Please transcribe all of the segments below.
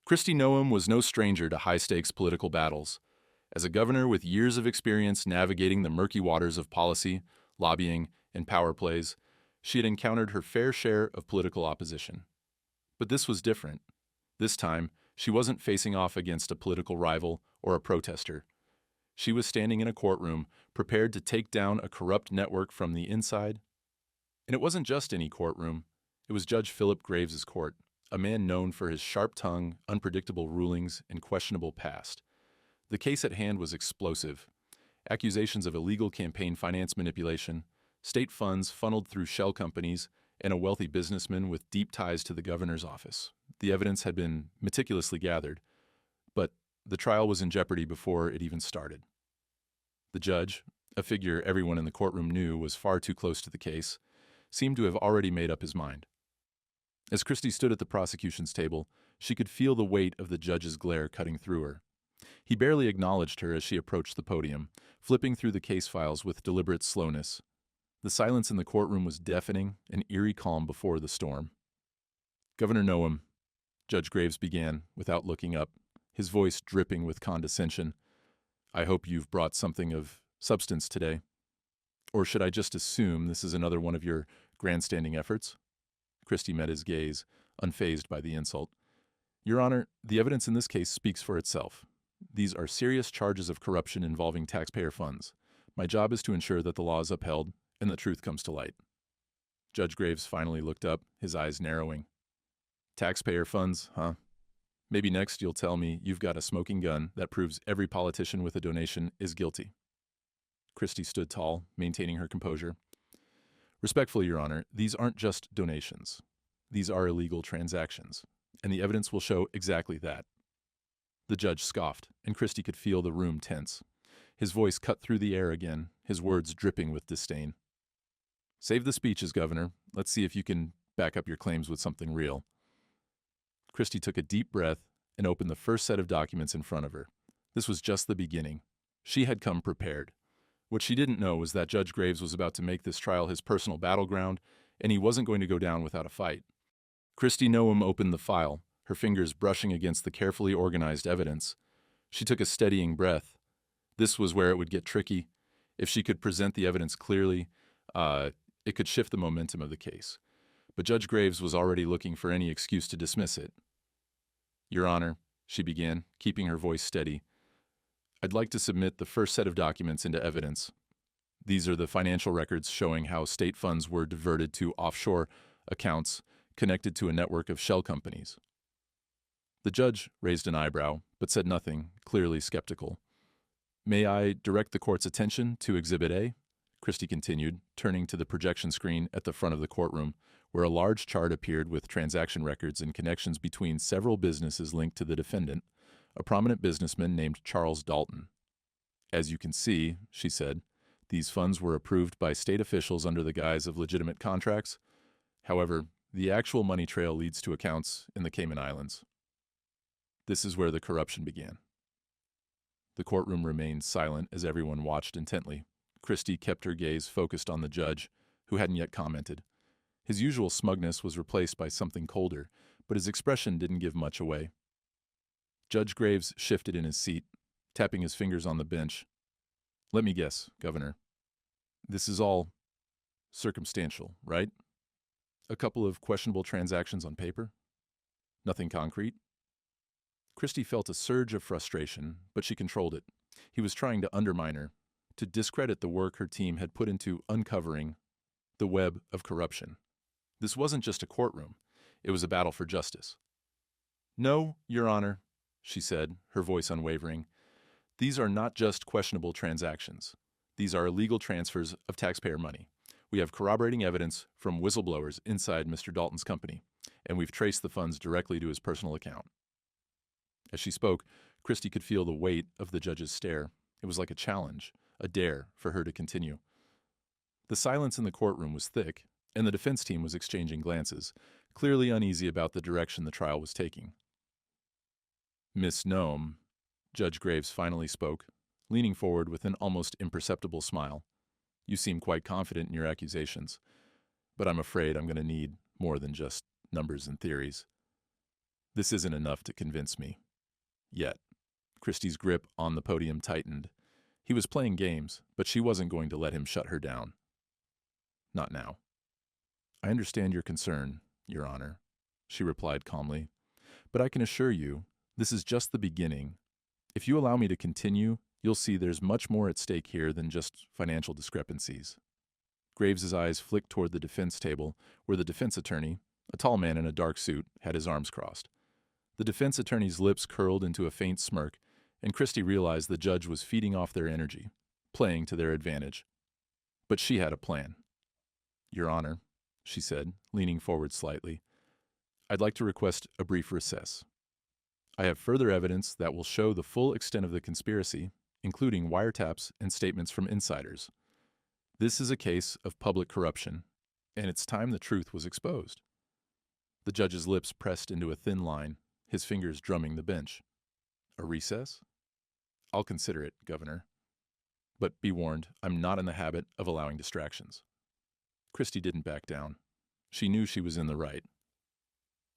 Kristi Noem was no stranger to high-stakes political battles. As a governor with years of experience navigating the murky waters of policy, lobbying, and power plays, she had encountered her fair share of political opposition. But this was different. This time, she wasn't facing off against a political rival or a protester. She was standing in a courtroom, prepared to take down a corrupt network from the inside. And it wasn't just any courtroom. It was Judge Philip Graves's court, a man known for his sharp tongue, unpredictable rulings, and questionable past. The case at hand was explosive. Accusations of illegal campaign finance manipulation, state funds funneled through shell companies, and a wealthy businessman with deep ties to the governor's office. The evidence had been meticulously gathered, but the trial was in jeopardy before it even started. The judge, a figure everyone in the courtroom knew was far too close to the case, seemed to have already made up his mind. As Kristi stood at the prosecution's table, she could feel the weight of the judge's glare cutting through her. He barely acknowledged her as she approached the podium, flipping through the case files with deliberate slowness. The silence in the courtroom was deafening, an eerie calm before the storm. "Governor Noem," Judge Graves began, without looking up, his voice dripping with condescension, "I hope you've brought something of substance today. Or should I just assume this is another one of your grandstanding efforts?" Kristi met his gaze, unfazed by the insult. "Your Honor, the evidence in this case speaks for itself. These are serious charges of corruption involving taxpayer funds. My job is to ensure that the law is upheld and the truth comes to light." Judge Graves finally looked up, his eyes narrowing. "Taxpayer funds, huh? Maybe next you'll tell me you've got a smoking gun that proves every politician with a donation is guilty." Kristi stood tall, maintaining her composure. "Respectfully, Your Honor, these aren't just donations. These are illegal transactions, and the evidence will show exactly that." The judge scoffed, and Kristi could feel the room tense. His voice cut through the air again, his words dripping with disdain. "Save the speeches, Governor. Let's see if you can back up your claims with something real." Kristi took a deep breath and opened the first set of documents in front of her. This was just the beginning. She had come prepared. What she didn't know was that Judge Graves was about to make this trial his personal battleground, and he wasn't going to go down without a fight. Kristi Noem opened the file, her fingers brushing against the carefully organized evidence. She took a steadying breath. This was where it would get tricky. If she could present the evidence clearly, it could shift the momentum of the case. But Judge Graves was already looking for any excuse to dismiss it. "Your Honor," she began, keeping her voice steady, "I'd like to submit the first set of documents into evidence. These are the financial records showing how state funds were diverted to offshore accounts connected to a network of shell companies." The judge raised an eyebrow, but said nothing, clearly skeptical. "May I direct the court's attention to Exhibit A?" Kristi continued, turning to the projection screen at the front of the courtroom, where a large chart appeared with transaction records and connections between several businesses linked to the defendant, a prominent businessman named Charles Dalton. "As you can see," she said, "these funds were approved by state officials under the guise of legitimate contracts. However, the actual money trail leads to accounts in the Cayman Islands." This is where the corruption began. The courtroom remained silent as everyone watched intently. Kristi kept her gaze focused on the judge, who hadn't yet commented. His usual smugness was replaced by something colder, but his expression didn't give much away. Judge Graves shifted in his seat, tapping his fingers on the bench. "Let me guess, Governor. This is all circumstantial, right? A couple of questionable transactions on paper? Nothing concrete?" Kristi felt a surge of frustration, but she controlled it. He was trying to undermine her, to discredit the work her team had put into uncovering the web of corruption. This wasn't just a courtroom. It was a battle for justice. "No, Your Honor," she said, her voice unwavering. "These are not just questionable transactions. These are illegal transfers of taxpayer money. We have corroborating evidence from whistleblowers inside Mr. Dalton's company, and we've traced the funds directly to his personal account." As she spoke, Kristi could feel the weight of the judge's stare. It was like a challenge, a dare for her to continue. The silence in the courtroom was thick, and the defense team was exchanging glances, clearly uneasy about the direction the trial was taking. "Miss Noem," Judge Graves finally spoke, leaning forward with an almost imperceptible smile. "You seem quite confident in your accusations, but I'm afraid I'm going to need more than just numbers and theories." This isn't enough to convince me. Yet. Kristi's grip on the podium tightened. He was playing games, but she wasn't going to let him shut her down. Not now. I understand your concern, Your Honor, she replied calmly. But I can assure you, this is just the beginning. If you allow me to continue, you'll see there's much more at stake here than just financial discrepancies. Graves's eyes flicked toward the defense table, where the defense attorney, a tall man in a dark suit, had his arms crossed. The defense attorney's lips curled into a faint smirk, and Kristi realized the judge was feeding off their energy, playing to their advantage. But she had a plan. Your Honor, she said, leaning forward slightly, I'd like to request a brief recess. I have further evidence that will show the full extent of the conspiracy, including wiretaps and statements from insiders. This is a case of public corruption, and it's time the truth was exposed. The judge's lips pressed into a thin line, his fingers drumming the bench. A recess? I'll consider it, Governor. But be warned, I'm not in the habit of allowing distractions. Kristi didn't back down. She knew she was in the right.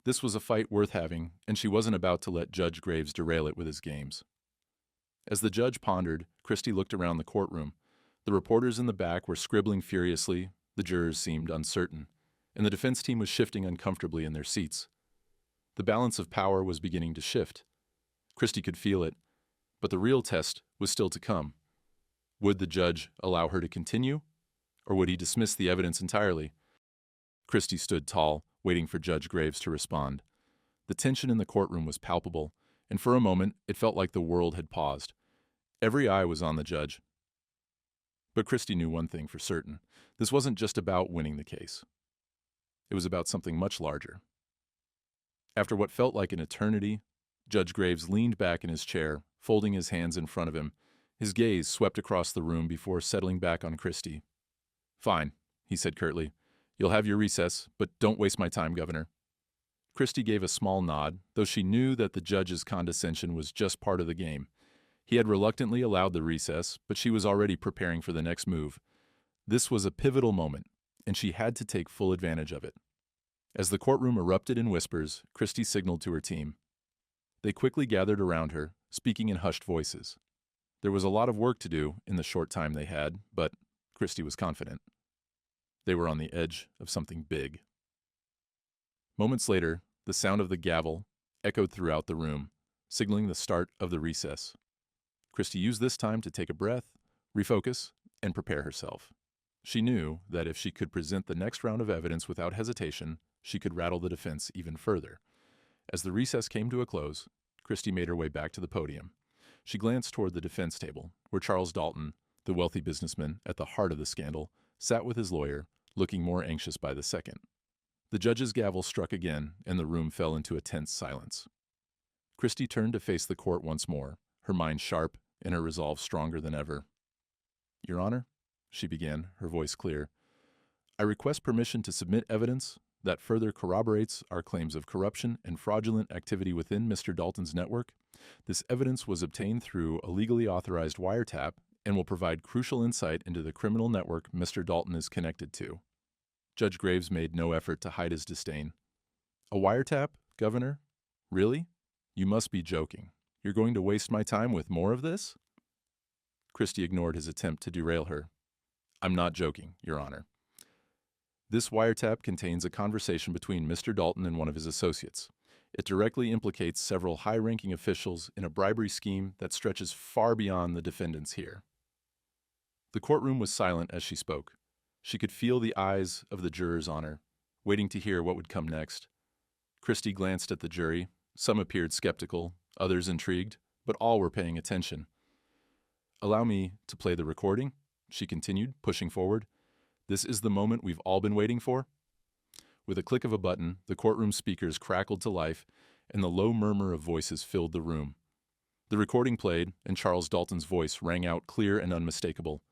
This was a fight worth having, and she wasn't about to let Judge Graves derail it with his games. As the judge pondered, Kristi looked around the courtroom. The reporters in the back were scribbling furiously, the jurors seemed uncertain, and the defense team was shifting uncomfortably in their seats. The balance of power was beginning to shift. Kristi could feel it, but the real test was still to come. Would the judge allow her to continue, or would he dismiss the evidence entirely? Kristi stood tall, waiting for Judge Graves to respond. The tension in the courtroom was palpable, and for a moment it felt like the world had paused. Every eye was on the judge. But Kristi knew one thing for certain. This wasn't just about winning the case. It was about something much larger. After what felt like an eternity, Judge Graves leaned back in his chair, folding his hands in front of him. His gaze swept across the room before settling back on Kristi. Fine, he said curtly. You'll have your recess, but don't waste my time, Governor. Kristi gave a small nod, though she knew that the judge's condescension was just part of the game. He had reluctantly allowed the recess, but she was already preparing for the next move. This was a pivotal moment, and she had to take full advantage of it. As the courtroom erupted in whispers, Kristi signaled to her team. They quickly gathered around her, speaking in hushed voices. There was a lot of work to do in the short time they had, but Kristi was confident. They were on the edge of something big. Moments later, the sound of the gavel echoed throughout the room, signaling the start of the recess. Kristi used this time to take a breath, refocus, and prepare herself. She knew that if she could present the next round of evidence without hesitation, she could rattle the defense even further. As the recess came to a close, Kristi made her way back to the podium. She glanced toward the defense table, where Charles Dalton, the wealthy businessman at the heart of the scandal, sat with his lawyer, looking more anxious by the second. The judge's gavel struck again, and the room fell into a tense silence. Kristi turned to face the court once more, her mind sharp and her resolve stronger than ever. Your Honor, she began, her voice clear, I request permission to submit evidence that further corroborates our claims of corruption and fraudulent activity within Mr. Dalton's network. This evidence was obtained through a legally authorized wiretap and will provide crucial insight into the criminal network Mr. Dalton is connected to. Judge Graves made no effort to hide his disdain. A wiretap, Governor? Really? You must be joking. You're going to waste my time with more of this? Kristi ignored his attempt to derail her. I'm not joking, Your Honor. This wiretap contains a conversation between Mr. Dalton and one of his associates. It directly implicates several high-ranking officials in a bribery scheme that stretches far beyond the defendants here. The courtroom was silent as she spoke. She could feel the eyes of the jurors on her, waiting to hear what would come next. Kristi glanced at the jury. Some appeared skeptical, others intrigued, but all were paying attention. Allow me to play the recording, she continued, pushing forward. This is the moment we've all been waiting for. With a click of a button, the courtroom speakers crackled to life, and the low murmur of voices filled the room. The recording played, and Charles Dalton's voice rang out clear and unmistakable.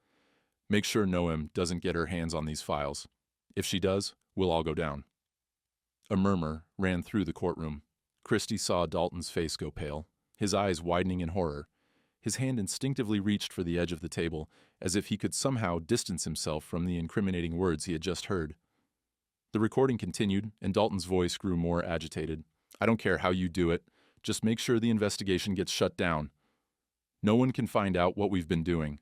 Make sure Noem doesn't get her hands on these files. If she does, we'll all go down. A murmur ran through the courtroom. Kristi saw Dalton's face go pale, his eyes widening in horror. His hand instinctively reached for the edge of the table, as if he could somehow distance himself from the incriminating words he had just heard. The recording continued, and Dalton's voice grew more agitated. I don't care how you do it. Just make sure the investigation gets shut down. No one can find out what we've been doing."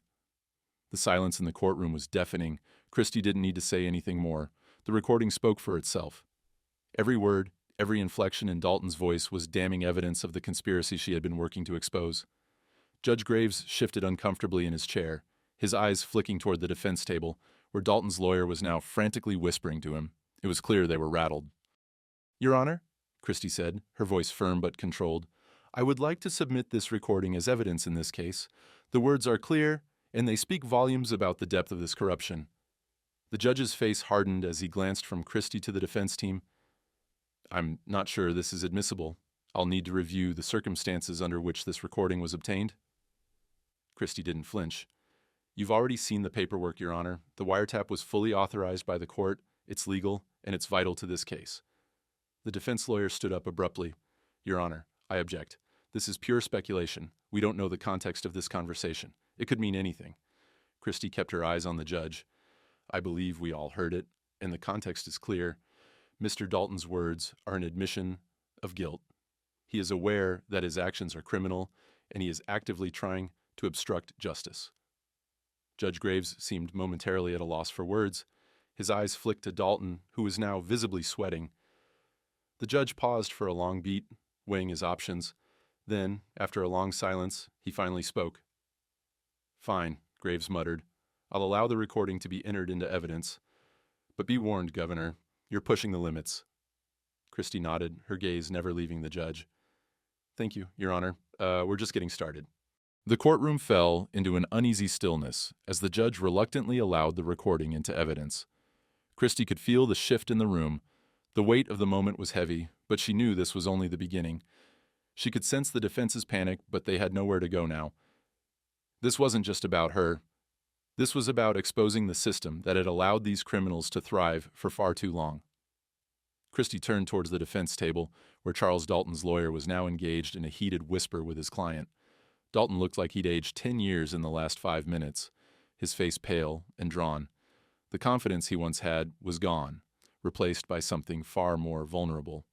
The silence in the courtroom was deafening. Kristi didn't need to say anything more. The recording spoke for itself. Every word, every inflection in Dalton's voice was damning evidence of the conspiracy she had been working to expose. Judge Graves shifted uncomfortably in his chair, his eyes flicking toward the defense table, where Dalton's lawyer was now frantically whispering to him. It was clear they were rattled. "Your Honor," Kristi said, her voice firm but controlled, "I would like to submit this recording as evidence in this case. The words are clear, and they speak volumes about the depth of this corruption." The judge's face hardened as he glanced from Kristi to the defense team. "I'm not sure this is admissible. I'll need to review the circumstances under which this recording was obtained." Kristi didn't flinch. "You've already seen the paperwork, Your Honor. The wiretap was fully authorized by the court, it's legal, and it's vital to this case." The defense lawyer stood up abruptly. "Your Honor, I object. This is pure speculation. We don't know the context of this conversation. It could mean anything." Kristi kept her eyes on the judge. "I believe we all heard it, and the context is clear. Mr. Dalton's words are an admission of guilt. He is aware that his actions are criminal, and he is actively trying to obstruct justice." Judge Graves seemed momentarily at a loss for words. His eyes flicked to Dalton, who was now visibly sweating. The judge paused for a long beat, weighing his options. Then, after a long silence, he finally spoke. "Fine," Graves muttered. "I'll allow the recording to be entered into evidence. But be warned, Governor, you're pushing the limits." Kristi nodded, her gaze never leaving the judge. "Thank you, Your Honor. We're just getting started." The courtroom fell into an uneasy stillness as the judge reluctantly allowed the recording into evidence. Kristi could feel the shift in the room. The weight of the moment was heavy, but she knew this was only the beginning. She could sense the defense's panic, but they had nowhere to go now. This wasn't just about her. This was about exposing the system that had allowed these criminals to thrive for far too long. Kristi turned towards the defense table, where Charles Dalton's lawyer was now engaged in a heated whisper with his client. Dalton looked like he'd aged 10 years in the last 5 minutes, his face pale and drawn. The confidence he once had was gone, replaced by something far more vulnerable.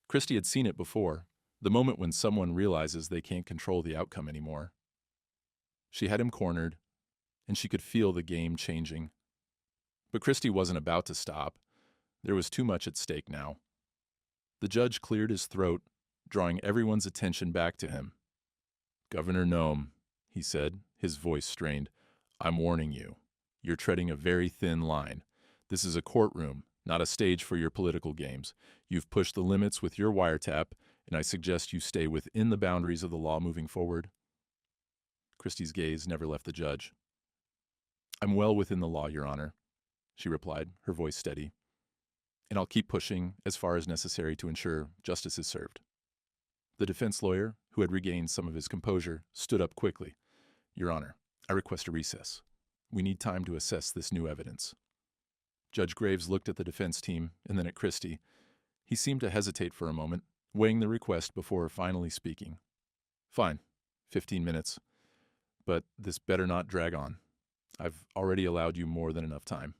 Kristi had seen it before, the moment when someone realizes they can't control the outcome anymore. She had him cornered, and she could feel the game changing. But Kristi wasn't about to stop. There was too much at stake now. The judge cleared his throat, drawing everyone's attention back to him. "Governor Noem," he said, his voice strained, "I'm warning you. You're treading a very thin line. This is a courtroom, not a stage for your political games. You've pushed the limits with your wiretap, and I suggest you stay within the boundaries of the law moving forward." Kristi's gaze never left the judge. "I'm well within the law, Your Honor," she replied, her voice steady. "And I'll keep pushing as far as necessary to ensure justice is served." The defense lawyer, who had regained some of his composure, stood up quickly. "Your Honor, I request a recess. We need time to assess this new evidence." Judge Graves looked at the defense team and then at Kristi. He seemed to hesitate for a moment, weighing the request before finally speaking. "Fine, 15 minutes. But this better not drag on. I've already allowed you more than enough time."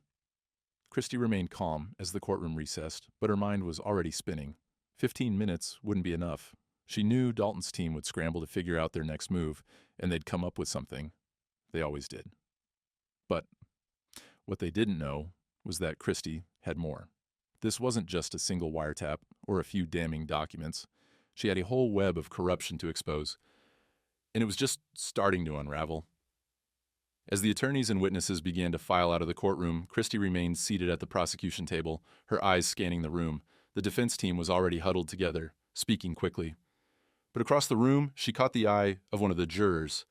Kristi remained calm as the courtroom recessed, but her mind was already spinning. 15 minutes wouldn't be enough. She knew Dalton's team would scramble to figure out their next move, and they'd come up with something. They always did. But what they didn't know was that Kristi had more. This wasn't just a single wiretap or a few damning documents. She had a whole web of corruption to expose, and it was just starting to unravel. As the attorneys and witnesses began to file out of the courtroom, Kristi remained seated at the prosecution table, her eyes scanning the room. The defense team was already huddled together, speaking quickly. But across the room, she caught the eye of one of the jurors,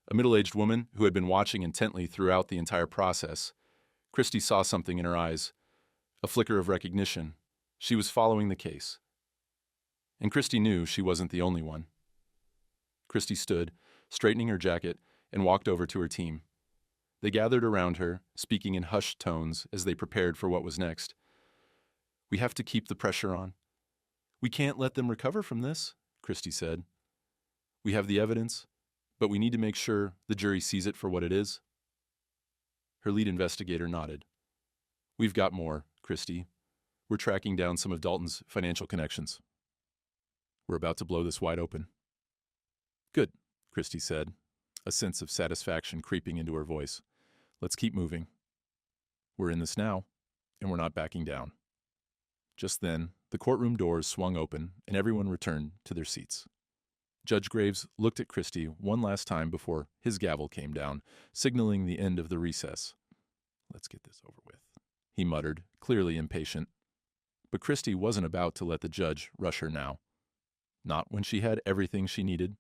a middle-aged woman who had been watching intently throughout the entire process. Kristi saw something in her eyes, a flicker of recognition. She was following the case. And Kristi knew she wasn't the only one. Kristi stood, straightening her jacket, and walked over to her team. They gathered around her, speaking in hushed tones as they prepared for what was next. "We have to keep the pressure on. We can't let them recover from this," Kristi said. "We have the evidence, but we need to make sure the jury sees it for what it is." Her lead investigator nodded. "We've got more, Kristi. We're tracking down some of Dalton's financial connections." We're about to blow this wide open. Good, Kristi said, a sense of satisfaction creeping into her voice. Let's keep moving. We're in this now, and we're not backing down. Just then, the courtroom doors swung open, and everyone returned to their seats. Judge Graves looked at Kristi one last time before his gavel came down, signaling the end of the recess. Let's get this over with, he muttered, clearly impatient. But Kristi wasn't about to let the judge rush her now. Not when she had everything she needed.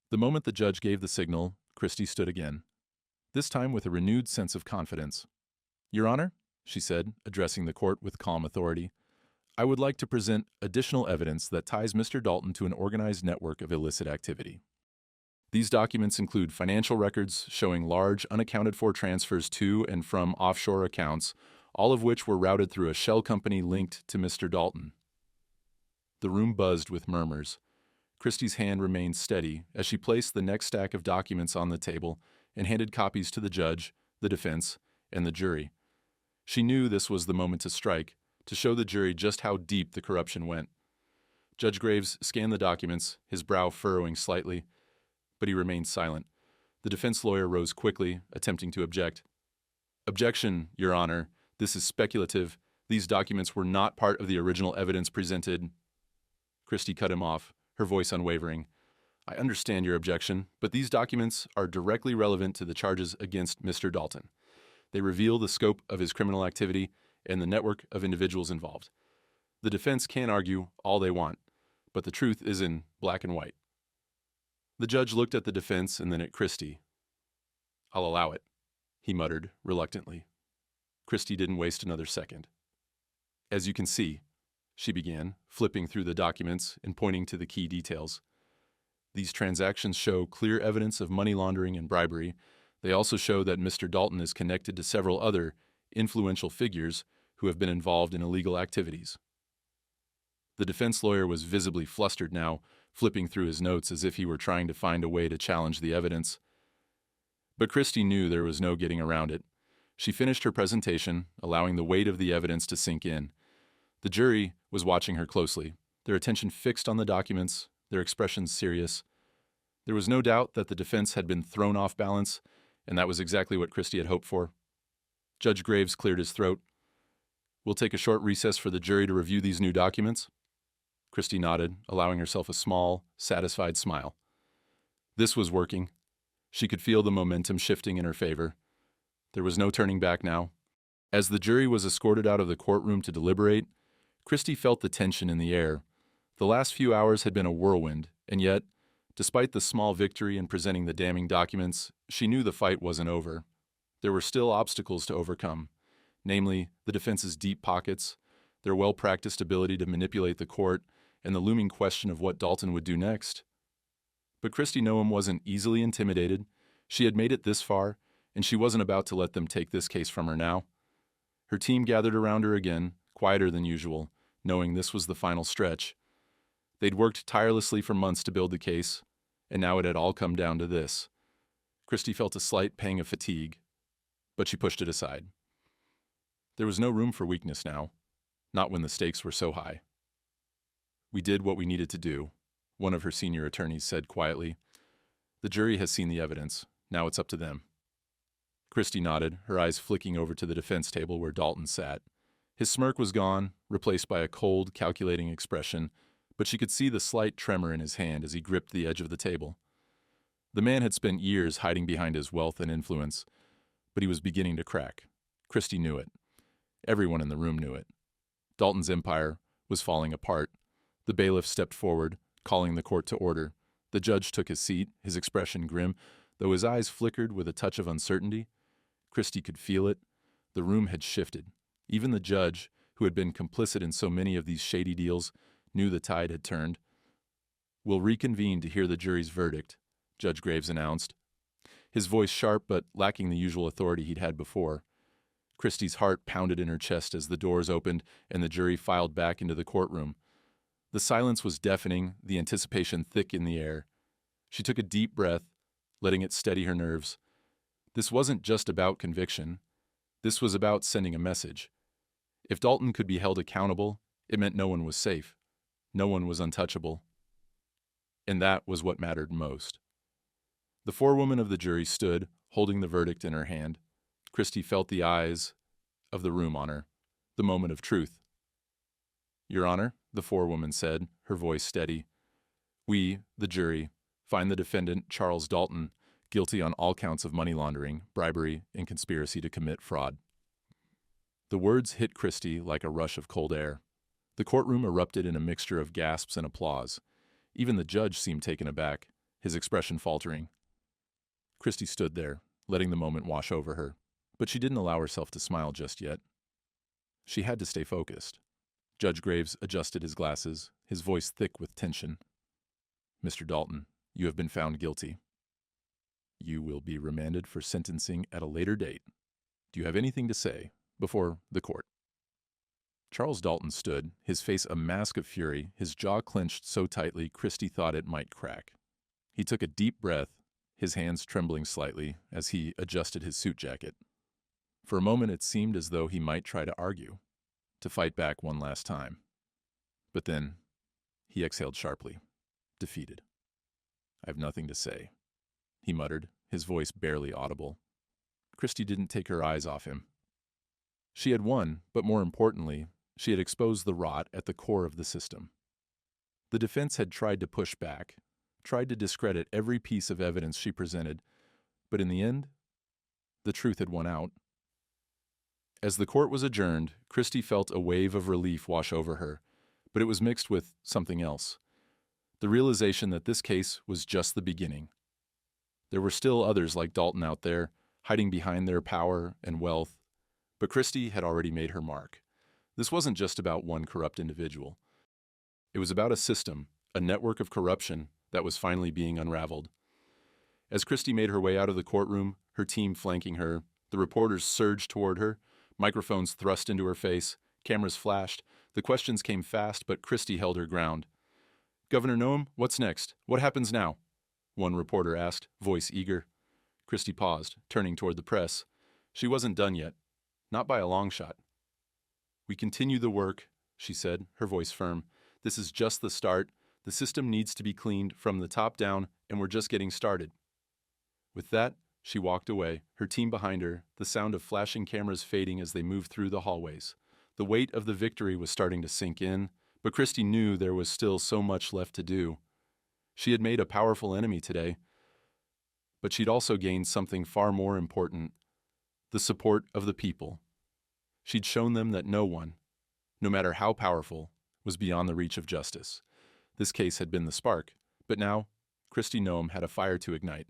The moment the judge gave the signal, Kristi stood again, this time with a renewed sense of confidence. Your Honor, she said, addressing the court with calm authority, I would like to present additional evidence that ties Mr. Dalton to an organized network of illicit activity. These documents include financial records showing large, unaccounted-for transfers to and from offshore accounts, all of which were routed through a shell company linked to Mr. Dalton. The room buzzed with murmurs. Kristi's hand remained steady as she placed the next stack of documents on the table and handed copies to the judge, the defense, and the jury. She knew this was the moment to strike, to show the jury just how deep the corruption went. Judge Graves scanned the documents, his brow furrowing slightly, but he remained silent. The defense lawyer rose quickly, attempting to object. Objection, Your Honor. This is speculative. These documents were not part of the original evidence presented. Kristi cut him off, her voice unwavering. I understand your objection, but these documents are directly relevant to the charges against Mr. Dalton. They reveal the scope of his criminal activity and the network of individuals involved. The defense can argue all they want, but the truth is in black and white. The judge looked at the defense and then at Kristi. I'll allow it, he muttered reluctantly. Kristi didn't waste another second. As you can see, she began, flipping through the documents and pointing to the key details. These transactions show clear evidence of money laundering and bribery. They also show that Mr. Dalton is connected to several other influential figures who have been involved in illegal activities. The defense lawyer was visibly flustered now, flipping through his notes as if he were trying to find a way to challenge the evidence. But Kristi knew there was no getting around it. She finished her presentation, allowing the weight of the evidence to sink in. The jury was watching her closely, their attention fixed on the documents, their expressions serious. There was no doubt that the defense had been thrown off balance, and that was exactly what Kristi had hoped for. Judge Graves cleared his throat. We'll take a short recess for the jury to review these new documents. Kristi nodded, allowing herself a small, satisfied smile. This was working. She could feel the momentum shifting in her favor. There was no turning back now. As the jury was escorted out of the courtroom to deliberate, Kristi felt the tension in the air. The last few hours had been a whirlwind, and yet, despite the small victory in presenting the damning documents, she knew the fight wasn't over. There were still obstacles to overcome, namely the defense's deep pockets, their well-practiced ability to manipulate the court, and the looming question of what Dalton would do next. But Kristi Noem wasn't easily intimidated. She had made it this far, and she wasn't about to let them take this case from her now. Her team gathered around her again, quieter than usual, knowing this was the final stretch. They'd worked tirelessly for months to build the case, and now it had all come down to this. Kristi felt a slight pang of fatigue, but she pushed it aside. There was no room for weakness now, not when the stakes were so high. We did what we needed to do, one of her senior attorneys said quietly. The jury has seen the evidence. Now it's up to them. Kristi nodded, her eyes flicking over to the defense table where Dalton sat. His smirk was gone, replaced by a cold, calculating expression, but she could see the slight tremor in his hand as he gripped the edge of the table. The man had spent years hiding behind his wealth and influence, but he was beginning to crack. Kristi knew it. Everyone in the room knew it. Dalton's empire was falling apart. The bailiff stepped forward, calling the court to order. The judge took his seat, his expression grim, though his eyes flickered with a touch of uncertainty. Kristi could feel it. The room had shifted. Even the judge, who had been complicit in so many of these shady deals, knew the tide had turned. We'll reconvene to hear the jury's verdict, Judge Graves announced, his voice sharp but lacking the usual authority he'd had before. Kristi's heart pounded in her chest as the doors opened and the jury filed back into the courtroom. The silence was deafening, the anticipation thick in the air. She took a deep breath, letting it steady her nerves. This wasn't just about conviction. This was about sending a message. If Dalton could be held accountable, it meant no one was safe. No one was untouchable. And that was what mattered most. The forewoman of the jury stood, holding the verdict in her hand. Kristi felt the eyes of the room on her, the moment of truth. "Your Honor," the forewoman said, her voice steady, "we, the jury, find the defendant, Charles Dalton, guilty on all counts of money laundering, bribery, and conspiracy to commit fraud." The words hit Kristi like a rush of cold air. The courtroom erupted in a mixture of gasps and applause. Even the judge seemed taken aback, his expression faltering. Kristi stood there, letting the moment wash over her, but she didn't allow herself to smile just yet. She had to stay focused. Judge Graves adjusted his glasses, his voice thick with tension. "Mr. Dalton, you have been found guilty. You will be remanded for sentencing at a later date. Do you have anything to say before the court?" Charles Dalton stood, his face a mask of fury, his jaw clenched so tightly Kristi thought it might crack. He took a deep breath, his hands trembling slightly as he adjusted his suit jacket. For a moment it seemed as though he might try to argue, to fight back one last time. But then he exhaled sharply, defeated. "I have nothing to say," he muttered, his voice barely audible. Kristi didn't take her eyes off him. She had won, but more importantly, she had exposed the rot at the core of the system. The defense had tried to push back, tried to discredit every piece of evidence she presented, but in the end, the truth had won out. As the court was adjourned, Kristi felt a wave of relief wash over her, but it was mixed with something else. The realization that this case was just the beginning. There were still others like Dalton out there, hiding behind their power and wealth, but Kristi had already made her mark. This wasn't just about one corrupt individual. It was about a system, a network of corruption that was finally being unraveled. As Kristi made her way out of the courtroom, her team flanking her, the reporters surged toward her, microphones thrust into her face, cameras flashed. The questions came fast, but Kristi held her ground. "Governor Noem, what's next? What happens now?" one reporter asked, voice eager. Kristi paused, turning toward the press. She wasn't done yet. Not by a long shot. "We continue the work," she said, her voice firm. "This is just the start. The system needs to be cleaned from the top down, and we're just getting started." With that, she walked away, her team behind her, the sound of flashing cameras fading as they moved through the hallways. The weight of the victory was starting to sink in, but Kristi knew there was still so much left to do. She had made a powerful enemy today, but she'd also gained something far more important: the support of the people. She'd shown them that no one, no matter how powerful, was beyond the reach of justice. This case had been the spark, but now Kristi Noem had a fire to ignite.